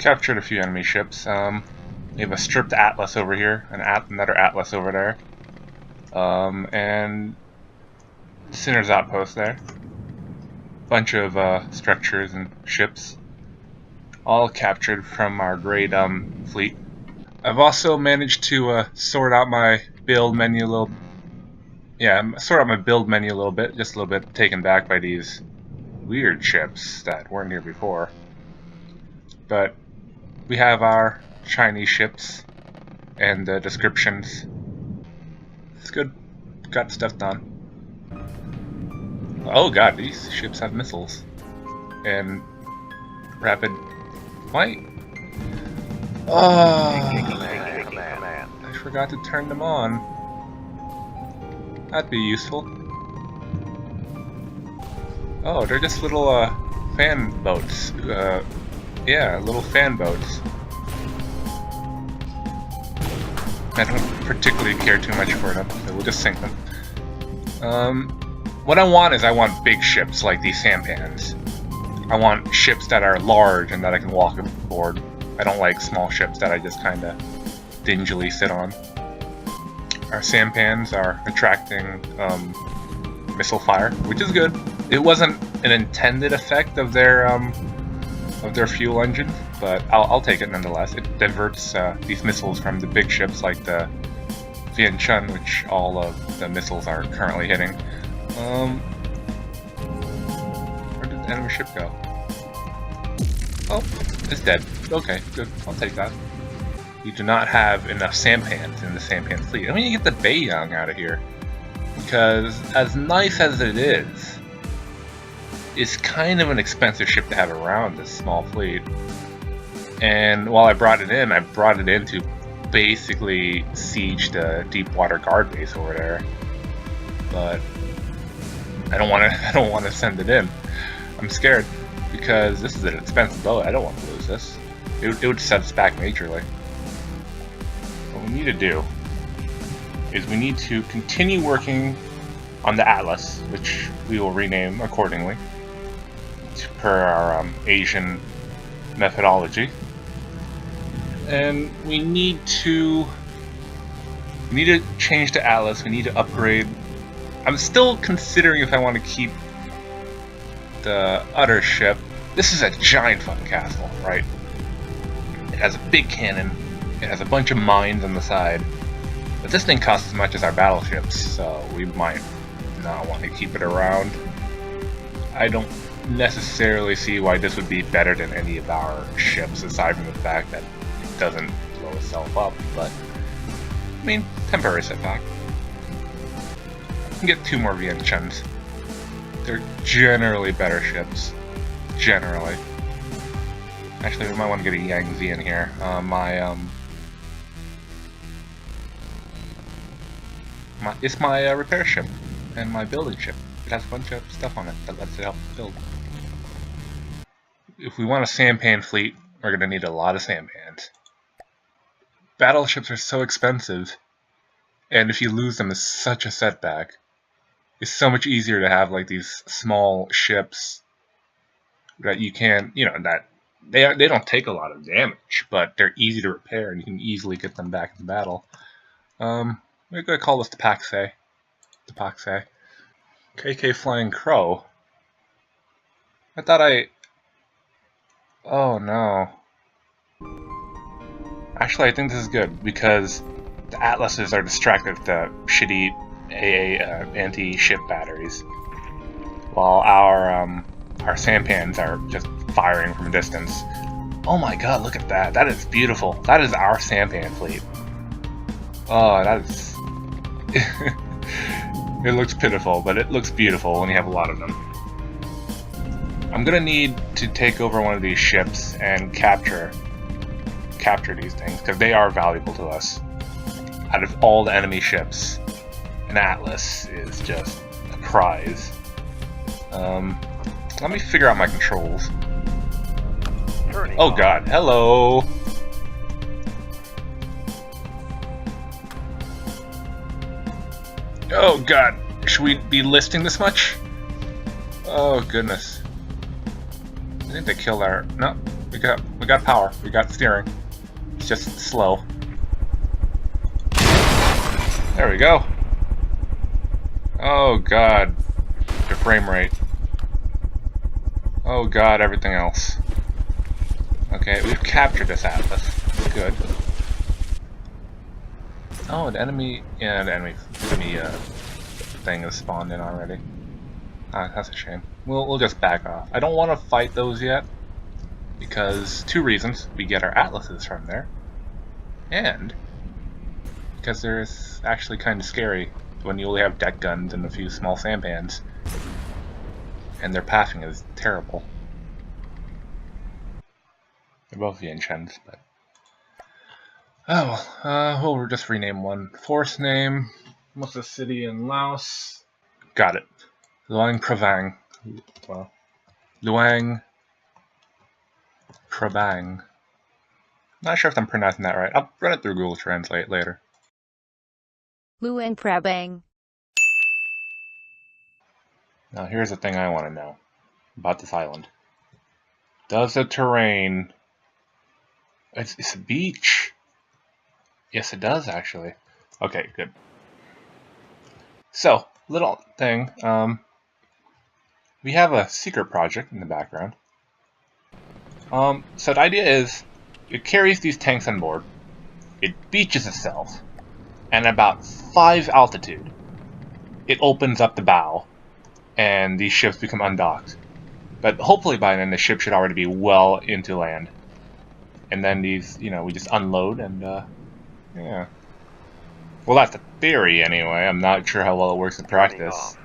captured a few enemy ships. We have a stripped Atlas over here, another Atlas over there, and Sinner's Outpost there. Bunch of structures and ships, all captured from our great fleet. I've also managed to sort out my build menu a little. Yeah, sort out my build menu a little bit, just a little bit taken back by these weird ships that weren't here before. But we have our Chinese ships and the descriptions. It's good. Got stuff done. Oh god, these ships have missiles. And rapid flight. Oh, I forgot to turn them on. That'd be useful. Oh, they're just little fan boats. Yeah, little fan boats. I don't particularly care too much for them, so we'll just sink them. What I want big ships like these sampans. I want ships that are large and that I can walk aboard. I don't like small ships that I just kind of dingily sit on. Our sampans are attracting missile fire, which is good. It wasn't an intended effect of their fuel engine, but I'll take it nonetheless. It diverts these missiles from the big ships like the Vientiane, which all of the missiles are currently hitting. Where did the enemy ship go? Oh, it's dead. Okay, good. I'll take that. You do not have enough sampans in the sampan fleet. I mean, you get the Beiyang out of here, because as nice as it is, it's kind of an expensive ship to have around this small fleet. And while I brought it in to basically siege the Deepwater Guard base over there. But I don't want to send it in. I'm scared because this is an expensive boat. I don't want to lose this. It would set us back majorly. What we need to do is we need to continue working on the Atlas, which we will rename accordingly per our Asian methodology. And we need to change the Atlas. We need to upgrade. I'm still considering if I want to keep the other ship. This is a giant fucking castle, right? It has a big cannon. It has a bunch of mines on the side. But this thing costs as much as our battleships, so we might not want to keep it around. I don't necessarily see why this would be better than any of our ships, aside from the fact that it doesn't blow itself up, but I mean, temporary setback. We can get 2 more Vientianes. They're generally better ships. Generally. Actually, we might want to get a Yangtze in here. It's my repair ship and my building ship. It has a bunch of stuff on it that lets it help build. If we want a sampan fleet, we're going to need a lot of sampans. Battleships are so expensive, and if you lose them, it's such a setback. It's so much easier to have like these small ships that you can, that they don't take a lot of damage, but they're easy to repair, and you can easily get them back in battle. We're going to call this the Paxay. The Paxay. KK Flying Crow. Oh no. Actually, I think this is good because the Atlases are distracted with the shitty AA anti-ship batteries, while our sampans are just firing from a distance. Oh my god, look at that! That is beautiful. That is our sampan fleet. Oh, that is. It looks pitiful, but it looks beautiful when you have a lot of them. I'm gonna need to take over one of these ships and capture these things, because they are valuable to us. Out of all the enemy ships, an Atlas is just a prize. Let me figure out my controls. Oh god, hello! Oh god, should we be listing this much? Oh goodness. I think they killed our... No, We got power. We got steering. It's just slow. There we go. Oh god. The frame rate. Oh god, everything else. Okay, we've captured this atlas. Good. Oh, the enemy... Yeah, the enemy thing is spawned in already. Ah, that's a shame. We'll just back off. I don't want to fight those yet, because 2 reasons. We get our atlases from there, and because it's actually kind of scary when you only have deck guns and a few small sampans, and their pathing is terrible. They're both Yanchens, but... Oh, well, we'll just rename one. Force name, what's the city in Laos? Got it. Luang Prabang. Well, Luang Prabang. Not sure if I'm pronouncing that right. I'll run it through Google Translate later. Luang Prabang. Now here's the thing I want to know about this island. Does the terrain... It's a beach. Yes, it does, actually. Okay, good. So, little thing. We have a secret project in the background. So the idea is, it carries these tanks on board. It beaches itself. And at about 5 altitude, it opens up the bow. And these ships become undocked. But hopefully by then the ship should already be well into land. And then these, you know, we just unload and, yeah. Well, that's the theory anyway. I'm not sure how well it works in practice.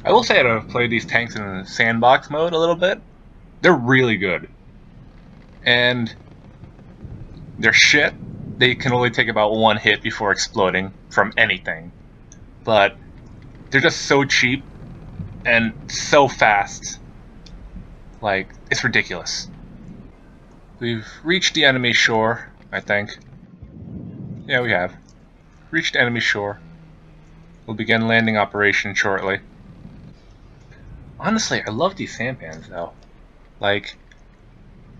I will say that I've played these tanks in sandbox mode a little bit. They're really good. And they're shit. They can only take about 1 hit before exploding from anything. But they're just so cheap and so fast. Like, it's ridiculous. We've reached the enemy shore, I think. Yeah, we have. Reached enemy shore. We'll begin landing operation shortly. Honestly, I love these sampans, though. Like,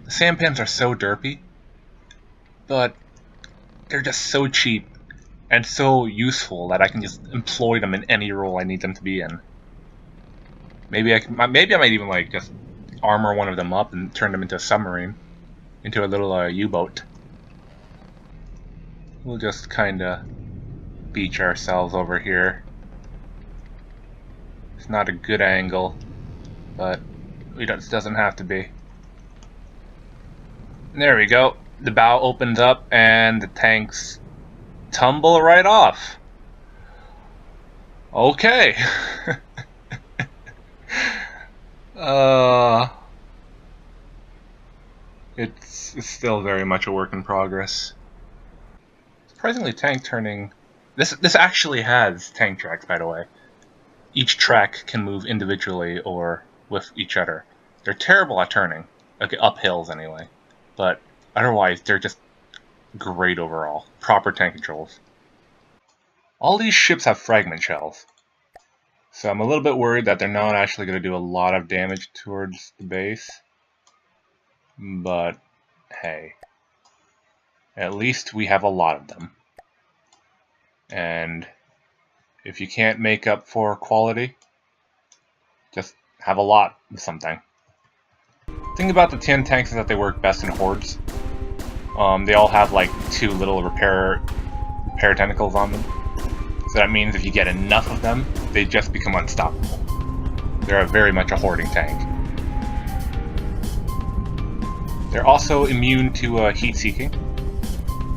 the sampans are so derpy, but they're just so cheap and so useful that I can just employ them in any role I need them to be in. Maybe I might even like just armor one of them up and turn them into a submarine, into a little U-boat. We'll just kinda beach ourselves over here. It's not a good angle, but it doesn't have to be. There we go. The bow opens up and the tanks tumble right off. Okay. It's still very much a work in progress. Surprisingly, tank turning. This actually has tank tracks, by the way. Each track can move individually or with each other. They're terrible at turning, okay, up hills anyway. But otherwise, they're just great overall. Proper tank controls. All these ships have fragment shells, so I'm a little bit worried that they're not actually going to do a lot of damage towards the base. But hey, at least we have a lot of them. And if you can't make up for quality, just have a lot of something. The thing about the Tian tanks is that they work best in hordes. They all have like 2 little repair tentacles on them. So that means if you get enough of them, they just become unstoppable. They're very much a hoarding tank. They're also immune to heat seeking,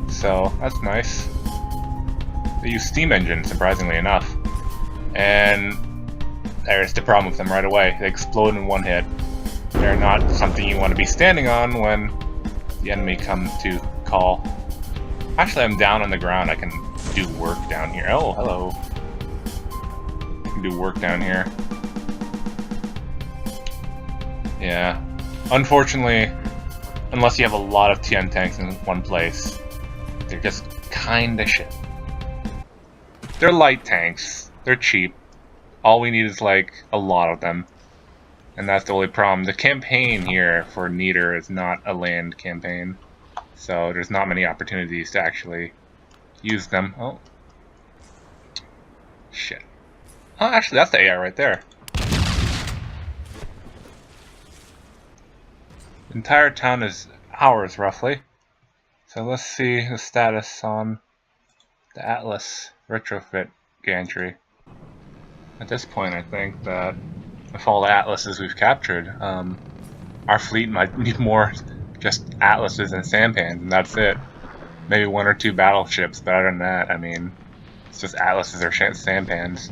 so that's nice. They use steam engines, surprisingly enough, and there's the problem with them right away. They explode in 1 hit. They're not something you want to be standing on when the enemy comes to call. Actually, I'm down on the ground. I can do work down here. Oh, hello. I can do work down here. Yeah. Unfortunately, unless you have a lot of Tian tanks in one place, they're just kinda shit. They're light tanks. They're cheap. All we need is like a lot of them. And that's the only problem. The campaign here for Neater is not a land campaign. So there's not many opportunities to actually use them. Oh. Shit. Oh, actually, that's the AI right there. The entire town is ours, roughly. So let's see the status on the Atlas retrofit gantry. At this point, I think that with all the Atlases we've captured, our fleet might need more just Atlases and sampans, and that's it. Maybe 1 or 2 battleships, but other than that, I mean, it's just Atlases or sampans.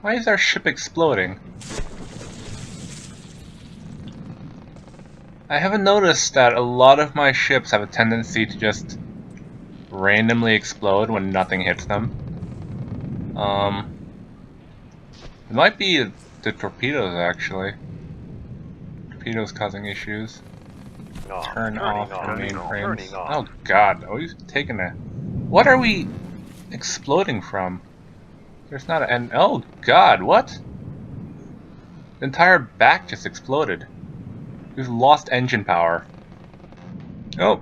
Why is our ship exploding? I haven't noticed that a lot of my ships have a tendency to just randomly explode when nothing hits them. It might be the torpedoes, actually. Torpedoes causing issues. Turn off the mainframes. Oh god, oh, he's taking a... What are we exploding from? There's not an end. Oh god, what? The entire back just exploded. We've lost engine power. Oh.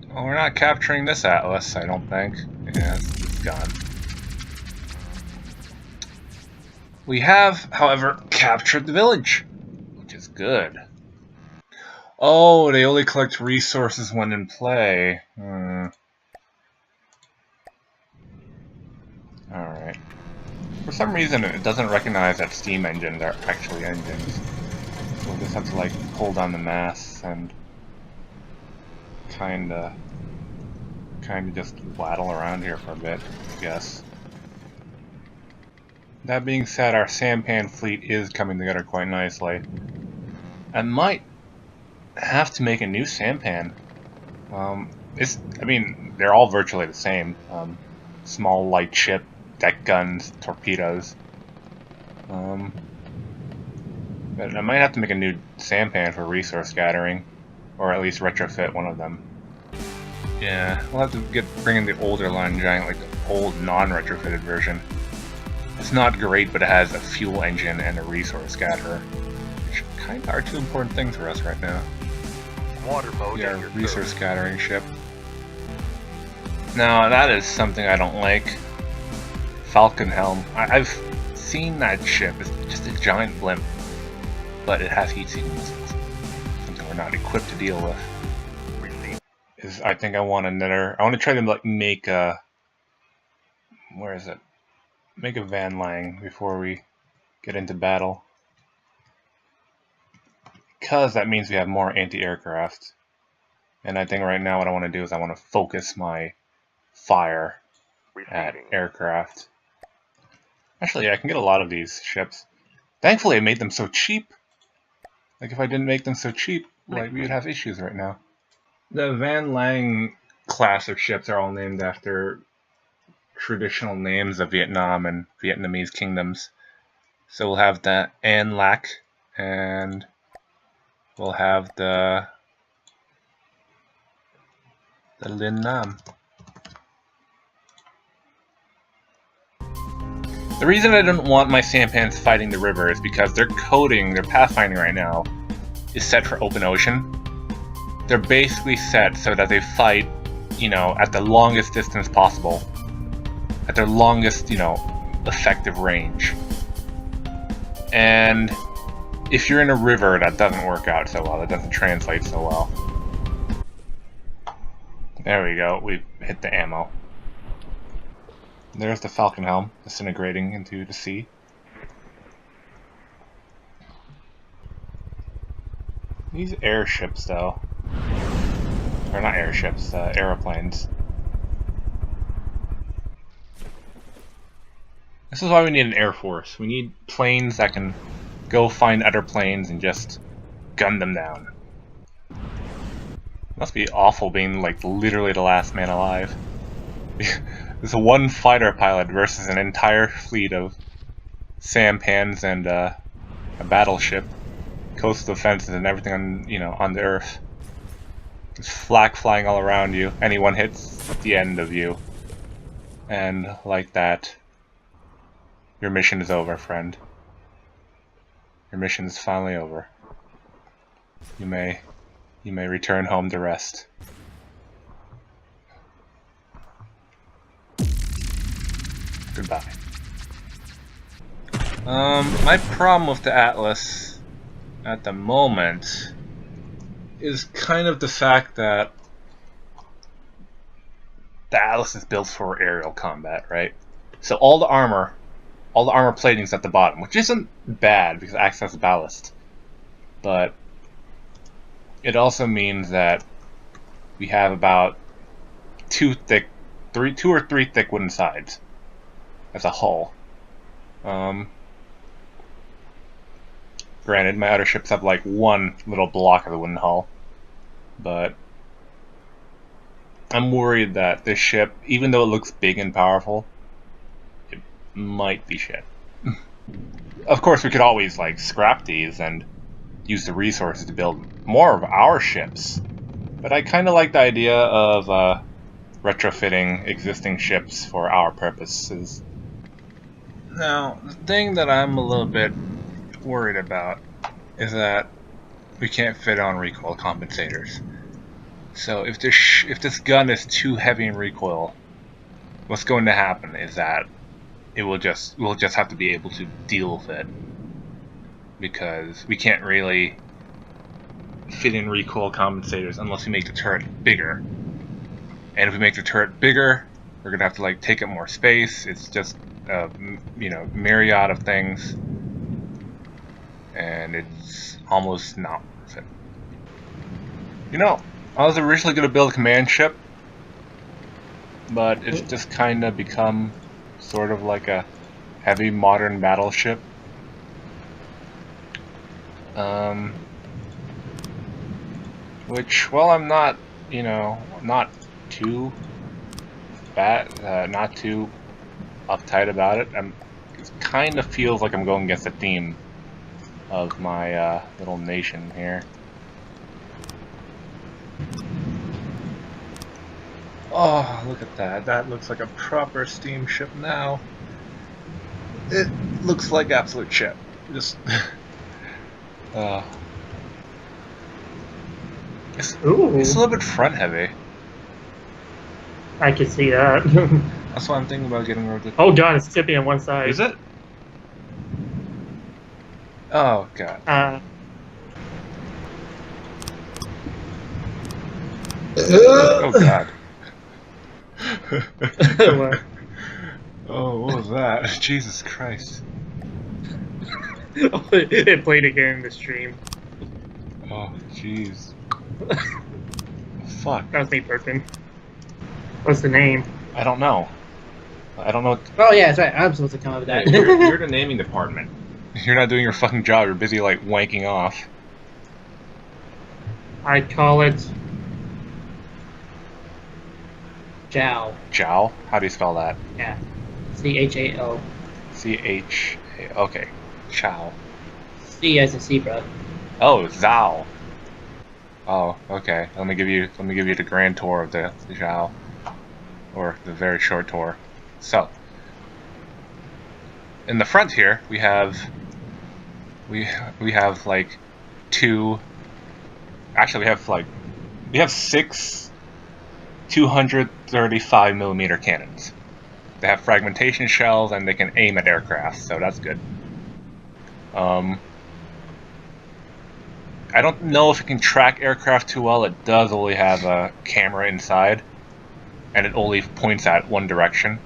Well, we're not capturing this Atlas, I don't think. Yeah, it's gone. We have, however, captured the village, which is good. Oh, they only collect resources when in play. Alright. For some reason, it doesn't recognize that steam engines are actually engines. So we'll just have to, like, pull down the masts and kinda just waddle around here for a bit, I guess. That being said, our sampan fleet is coming together quite nicely. I might have to make a new sampan. I mean, they're all virtually the same. Small light ship, deck guns, torpedoes. But I might have to make a new sampan for resource gathering, or at least retrofit one of them. Yeah, we'll have to bring in the older line giant, like the old non-retrofitted version. It's not great, but it has a fuel engine and a resource gatherer, which kind of are 2 important things for us right now. Water mode. Yeah, resource gathering ship. Now that is something I don't like. Falcon Helm. I've seen that ship. It's just a giant blimp, but it has heat-seeking missiles. Something we're not equipped to deal with. I think I want to try to like make a... Where is it? Make a Van Lang before we get into battle. Because that means we have more anti-aircraft. And I think right now what I want to do is I want to focus my fire at aircraft. Actually, yeah, I can get a lot of these ships. Thankfully I made them so cheap. Like if I didn't make them so cheap, like we would have issues right now. The Van Lang class of ships are all named after traditional names of Vietnam and Vietnamese kingdoms. So we'll have the An Lac, and we'll have the Linh Nam. The reason I don't want my sampans fighting the river is because their coding, their pathfinding right now, is set for open ocean. They're basically set so that they fight, you know, at the longest distance possible. At their longest, you know, effective range. And if you're in a river, that doesn't work out so well. That doesn't translate so well. There we go. We've hit the ammo. There's the Falcon Helm disintegrating into the sea. These airships, though. Or not airships, aeroplanes. This is why we need an air force. We need planes that can go find other planes and just gun them down. Must be awful being like literally the last man alive. There's one fighter pilot versus an entire fleet of sampans and a battleship, coastal defenses, and everything on on the earth. There's flak flying all around you. Anyone hits the end of you, and like that, Your mission is over, friend. Your mission is finally over. You may return home to rest. Goodbye. My problem with the Atlas at the moment is kind of the fact that the Atlas is built for aerial combat, right? So all the armor plating's at the bottom, which isn't bad because it acts as ballast. But it also means that we have about two or three thick wooden sides as a hull. Granted, my other ships have like one little block of the wooden hull, but I'm worried that this ship, even though it looks big and powerful, it might be shit. Of course, we could always like scrap these and use the resources to build more of our ships, but I kind of like the idea of retrofitting existing ships for our purposes. Now, the thing that I'm a little bit worried about is that we can't fit on recoil compensators. So if this gun is too heavy in recoil, what's going to happen is that we'll just have to be able to deal with it, because we can't really fit in recoil compensators unless we make the turret bigger. And if we make the turret bigger, we're gonna have to like take up more space. It's just myriad of things, and it's almost not worth it. I was originally gonna build a command ship, but it's just kind of become sort of like a heavy modern battleship. Which, well, I'm not, not too bad, not too uptight about it. It kind of feels like I'm going against the theme of my little nation here. Oh, look at that. That looks like a proper steamship now. It looks like absolute shit. Just it's a little bit front heavy. I can see that. That's why I'm thinking about getting rid of it. Oh god, it's tipping on one side. Is it? Oh god. Oh god. Oh, what was that? Jesus Christ. It played again in the stream. Oh, jeez. Fuck. That was me burping. What's the name? I don't know. I don't know. Oh yeah, that's right. I'm supposed to come up with that. You're the naming department. You're not doing your fucking job. You're busy like wanking off. I'd call it Chow. Chow? How do you spell that? Yeah. C-H-A-O. C-H-A... Okay. Chow. C as in zebra. Oh, Zhao. Oh, okay. Let me give you the grand tour of the Zhao, or the very short tour. So, in the front here, we have like two. Actually, we have 6 235mm cannons. They have fragmentation shells and they can aim at aircraft, so that's good. I don't know if it can track aircraft too well. It does only have a camera inside, and it only points at one direction.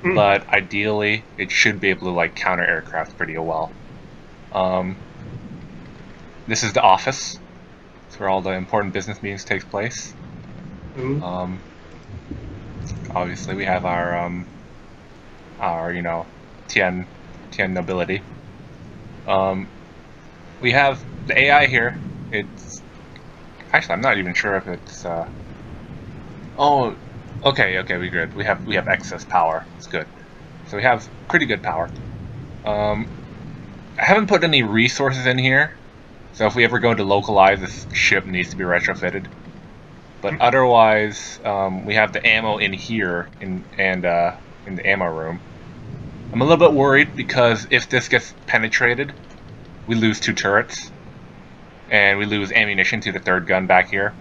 But ideally, it should be able to like counter aircraft pretty well. This is the office. It's where all the important business meetings take place. Obviously, we have our Tian nobility. We have the AI here. It's actually, I'm not even sure if it's oh, okay, we're good. We have excess power. It's good. So we have pretty good power. I haven't put any resources in here, so if we ever go to localize, this ship needs to be retrofitted. But otherwise, we have the ammo in here, in the ammo room. I'm a little bit worried because if this gets penetrated, we lose 2 turrets. And we lose ammunition to the 3rd gun back here.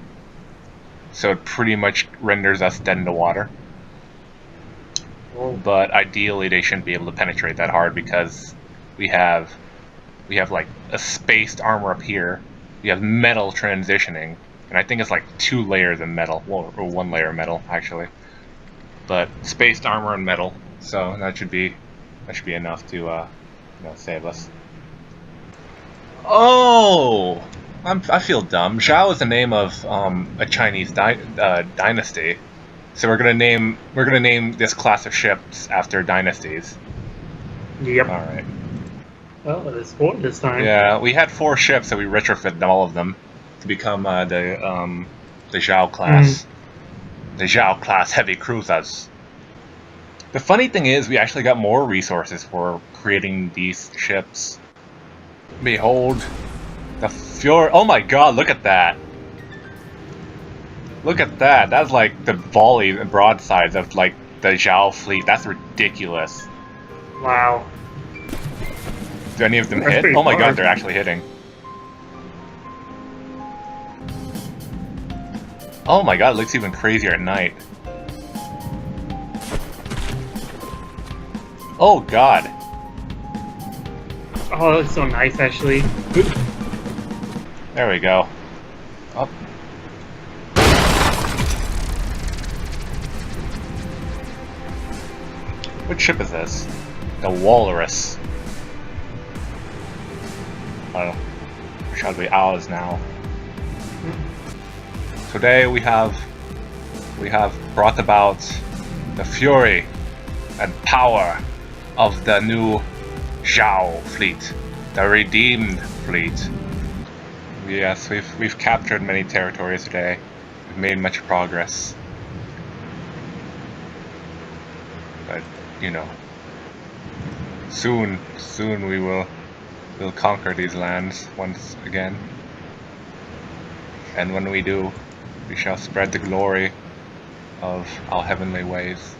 So it pretty much renders us dead in the water. But ideally they shouldn't be able to penetrate that hard because we have like a spaced armor up here. We have metal transitioning. And I think it's like 2 layers of metal. Well, or 1 layer of metal actually. But spaced armor and metal. So that should be enough to you know, save us. Oh, I feel dumb. Zhao is the name of a Chinese dynasty, so we're gonna name this class of ships after dynasties. Yep. All right. Well, it is 4 this time. Yeah, we had 4 ships, so we retrofitted all of them to become the Zhao class, the Zhao class heavy cruisers. The funny thing is, we actually got more resources for creating these ships. Behold, the Fury. Oh my god, look at that. Look at that. That's like the volley and broadsides of like the Zhao fleet. That's ridiculous. Wow. Do any of them That's hit? pretty Oh my far. god, they're actually hitting. Oh my god, it looks even crazier at night. Oh god. Oh, that's so nice, actually. There we go. Up. Which ship is this? The Walrus. Oh, shall be ours now. Today we have brought about the fury and power of the new Zhao fleet, the redeemed fleet. Yes, we've captured many territories today. We've made much progress. But you know, soon we'll conquer these lands once again. And when we do, we shall spread the glory of our heavenly ways.